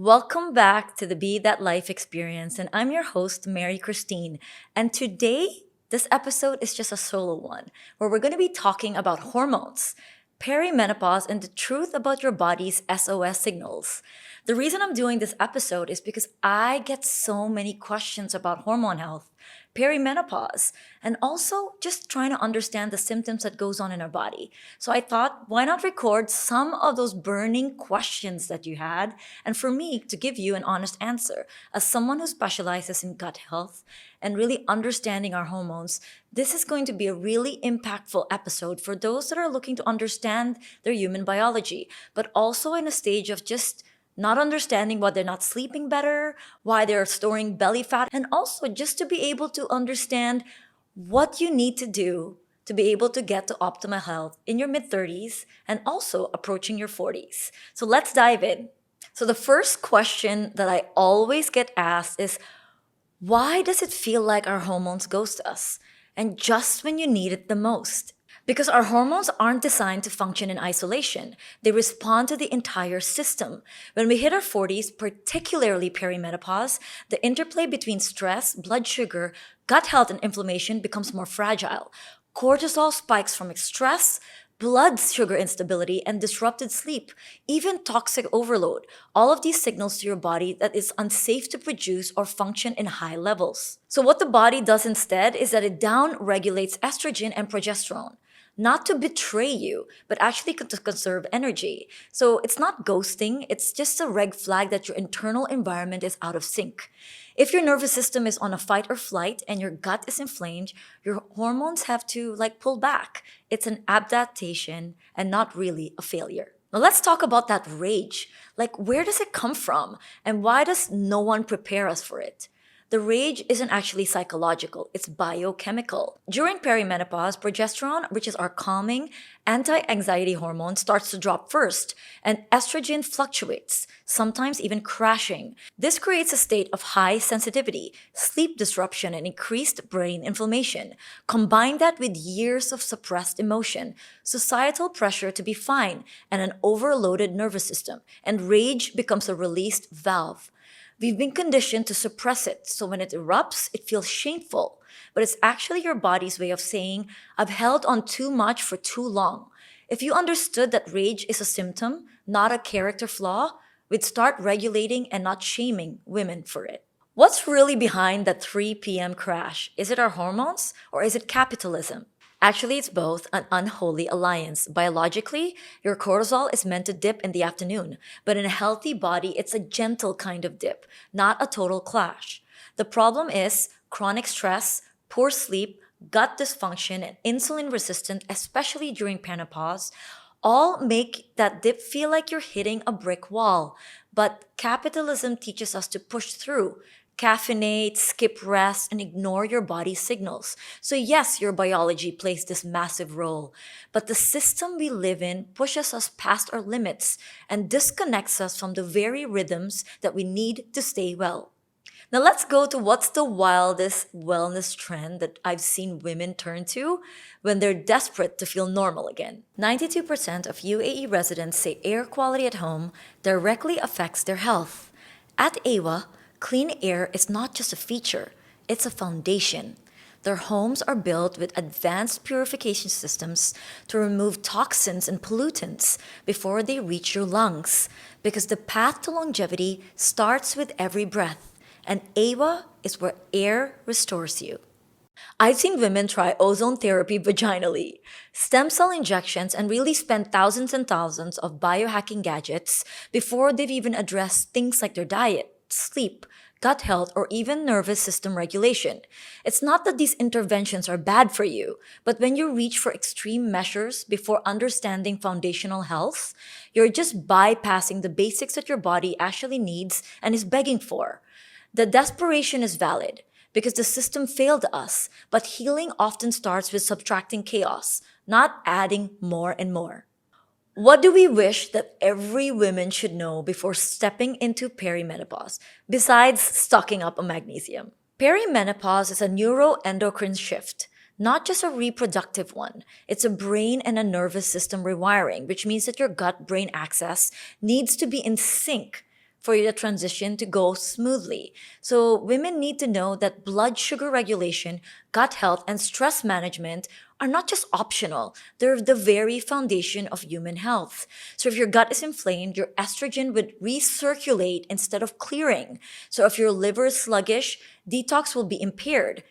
Welcome back to the Be That Life experience, and I'm your host, Mary Christine. And today, this episode is just a solo one where we're going to be talking about hormones, perimenopause, and the truth about your body's SOS signals. The reason I'm doing this episode is because I get so many questions about hormone health, perimenopause, and also just trying to understand the symptoms that goes on in our body. So I thought, why not record some of those burning questions that you had, and for me to give you an honest answer. As someone who specializes in gut health and really understanding our hormones, this is going to be a really impactful episode for those that are looking to understand their human biology, but also in a stage of just not understanding why they're not sleeping better, why they're storing belly fat, and also just to be able to understand what you need to do to be able to get to optimal health in your mid 30s and also approaching your 40s. So let's dive in. So, the first question that I always get asked is, why does it feel like our hormones ghost us? And just when you need it the most? Because our hormones aren't designed to function in isolation. They respond to the entire system. When we hit our 40s, particularly perimenopause, the interplay between stress, blood sugar, gut health, and inflammation becomes more fragile. Cortisol spikes from stress, blood sugar instability, and disrupted sleep, even toxic overload. All of these signals to your body that it's unsafe to produce or function in high levels. So, what the body does instead is that it down regulates estrogen and progesterone. Not to betray you, but actually to conserve energy. So it's not ghosting, it's just a red flag that your internal environment is out of sync. If your nervous system is on a fight or flight and your gut is inflamed, your hormones have to pull back. It's an adaptation and not really a failure. Now let's talk about that rage. Where does it come from? And why does no one prepare us for it? The rage isn't actually psychological, it's biochemical. During perimenopause, progesterone, which is our calming, anti anxiety hormone, starts to drop first, and estrogen fluctuates, sometimes even crashing. This creates a state of high sensitivity, sleep disruption, and increased brain inflammation. Combine that with years of suppressed emotion, societal pressure to be fine, and an overloaded nervous system, and rage becomes a released valve. We've been conditioned to suppress it, so when it erupts, it feels shameful. But it's actually your body's way of saying, I've held on too much for too long. If you understood that rage is a symptom, not a character flaw, we'd start regulating and not shaming women for it. What's really behind that 3 p.m. crash? Is it our hormones or is it capitalism? Actually, it's both an unholy alliance. Biologically, your cortisol is meant to dip in the afternoon, but in a healthy body, it's a gentle kind of dip, not a total clash. The problem is chronic stress, poor sleep, gut dysfunction, and insulin resistance, especially during menopause, all make that dip feel like you're hitting a brick wall. But capitalism teaches us to push through. Caffeinate, skip rest, and ignore your body's signals. So, yes, your biology plays this massive role, but the system we live in pushes us past our limits and disconnects us from the very rhythms that we need to stay well. Now, let's go to what's the wildest wellness trend that I've seen women turn to when they're desperate to feel normal again. 92% of UAE residents say air quality at home directly affects their health. At AWA, clean air is not just a feature, it's a foundation. Their homes are built with advanced purification systems to remove toxins and pollutants before they reach your lungs, because the path to longevity starts with every breath, and AWA is where air restores you. I've seen women try ozone therapy vaginally, stem cell injections, and really spend thousands and thousands of biohacking gadgets before they've even addressed things like their diet, sleep, gut health, or even nervous system regulation. It's not that these interventions are bad for you, but when you reach for extreme measures before understanding foundational health, you're just bypassing the basics that your body actually needs and is begging for. The desperation is valid because the system failed us, but healing often starts with subtracting chaos, not adding more and more. What do we wish that every woman should know before stepping into perimenopause, besides stocking up on magnesium? Perimenopause is a neuroendocrine shift, not just a reproductive one. It's a brain and a nervous system rewiring, which means that your gut brain axis needs to be in sync for the transition to go smoothly. So, women need to know that blood sugar regulation, gut health, and stress management are not just optional, they're the very foundation of human health. So, if your gut is inflamed, your estrogen would recirculate instead of clearing. So, if your liver is sluggish, detox will be impaired.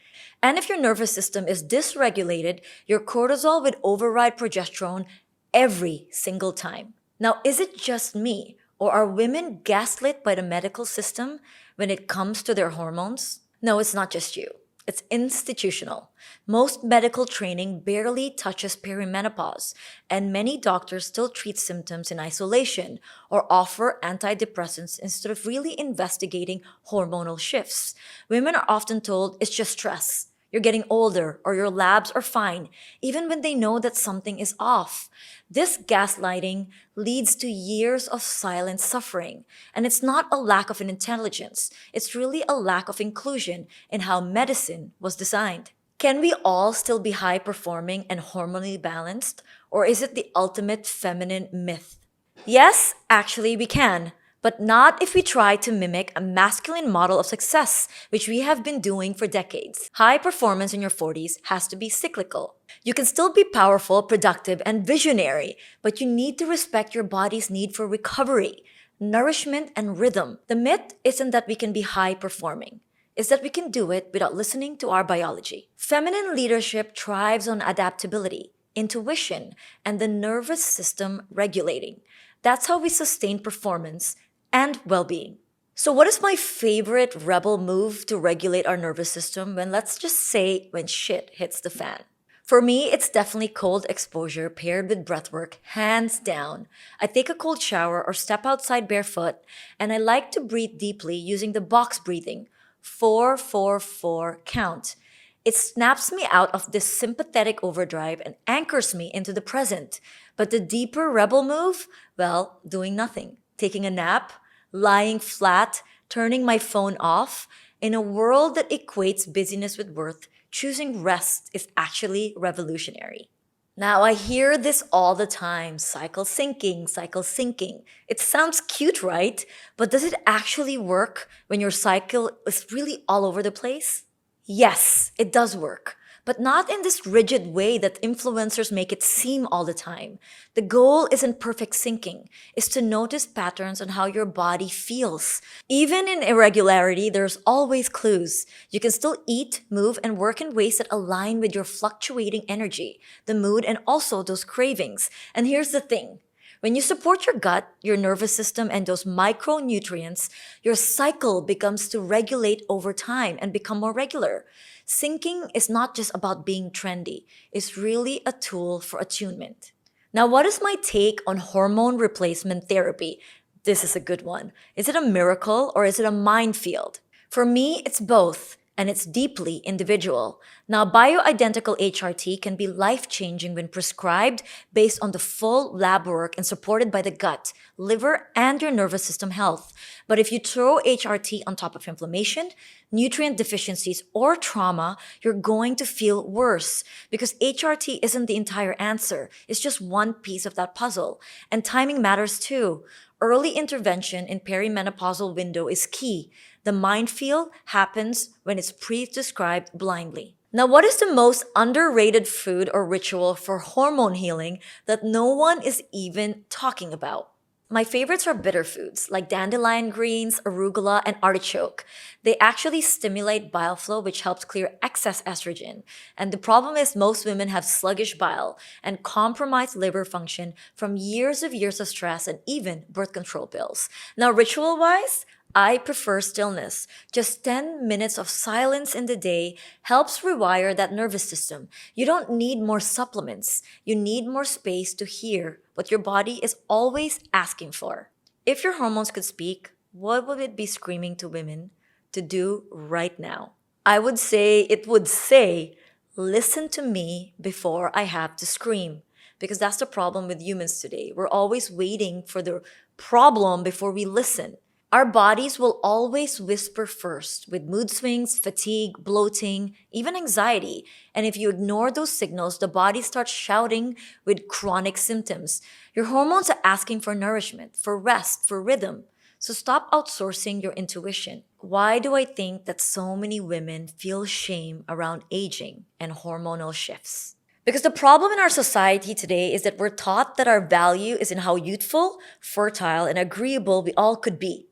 And if your nervous system is dysregulated, your cortisol would override progesterone every single time. Now, is it just me, or are women gaslit by the medical system when it comes to their hormones? No, it's not just you. It's institutional. Most medical training barely touches perimenopause, and many doctors still treat symptoms in isolation or offer antidepressants instead of really investigating hormonal shifts. Women are often told it's just stress. You're getting older, or your labs are fine, even when they know that something is off. This gaslighting leads to years of silent suffering. And it's not a lack of an intelligence, it's really a lack of inclusion in how medicine was designed. Can we all still be high performing and hormonally balanced? Or is it the ultimate feminine myth? Yes, actually, we can. But not if we try to mimic a masculine model of success, which we have been doing for decades. High performance in your 40s has to be cyclical. You can still be powerful, productive, and visionary, but you need to respect your body's need for recovery, nourishment, and rhythm. The myth isn't that we can be high performing. It's that we can do it without listening to our biology. Feminine leadership thrives on adaptability, intuition, and the nervous system regulating. That's how we sustain performance and well being. So, what is my favorite rebel move to regulate our nervous system when, let's just say, when shit hits the fan? For me, it's definitely cold exposure paired with breathwork, hands down. I take a cold shower or step outside barefoot, and I like to breathe deeply using the box breathing 4-4-4 count. It snaps me out of this sympathetic overdrive and anchors me into the present. But the deeper rebel move, well, doing nothing, taking a nap, lying flat, turning my phone off. In a world that equates busyness with worth, choosing rest is actually revolutionary. Now, I hear this all the time, cycle syncing, cycle syncing. It sounds cute, right? But does it actually work when your cycle is really all over the place? Yes, it does work, but not in this rigid way that influencers make it seem all the time. The goal isn't perfect syncing, it's to notice patterns on how your body feels. Even in irregularity, there's always clues. You can still eat, move, and work in ways that align with your fluctuating energy, the mood, and also those cravings. And here's the thing. When you support your gut, your nervous system, and those micronutrients, your cycle becomes to regulate over time and become more regular. Syncing is not just about being trendy, it's really a tool for attunement. Now, what is my take on hormone replacement therapy? This is a good one. Is it a miracle or is it a minefield? For me, it's both, and it's deeply individual. Now, bioidentical HRT can be life changing when prescribed based on the full lab work and supported by the gut, liver, and your nervous system health. But if you throw HRT on top of inflammation, nutrient deficiencies, or trauma, you're going to feel worse because HRT isn't the entire answer. It's just one piece of that puzzle. And timing matters too. Early intervention in perimenopausal window is key. The minefield happens when it's prescribed blindly. Now, what is the most underrated food or ritual for hormone healing that no one is even talking about? My favorites are bitter foods like dandelion greens, arugula, and artichoke. They actually stimulate bile flow, which helps clear excess estrogen. And the problem is most women have sluggish bile and compromised liver function from years of stress and even birth control pills. Now, ritual-wise, I prefer stillness. Just 10 minutes of silence in the day helps rewire that nervous system. You don't need more supplements. You need more space to hear what your body is always asking for. If your hormones could speak, what would it be screaming to women to do right now? I would say it would say, listen to me before I have to scream. Because that's the problem with humans today. We're always waiting for the problem before we listen. Our bodies will always whisper first with mood swings, fatigue, bloating, even anxiety. And if you ignore those signals, the body starts shouting with chronic symptoms. Your hormones are asking for nourishment, for rest, for rhythm. So stop outsourcing your intuition. Why do I think that so many women feel shame around aging and hormonal shifts? Because the problem in our society today is that we're taught that our value is in how youthful, fertile, and agreeable we all could be.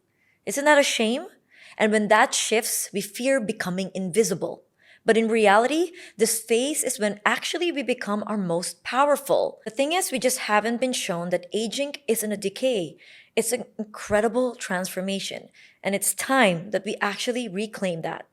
Isn't that a shame? And when that shifts, we fear becoming invisible. But in reality, this phase is when actually we become our most powerful. The thing is, we just haven't been shown that aging isn't a decay, it's an incredible transformation. And it's time that we actually reclaim that.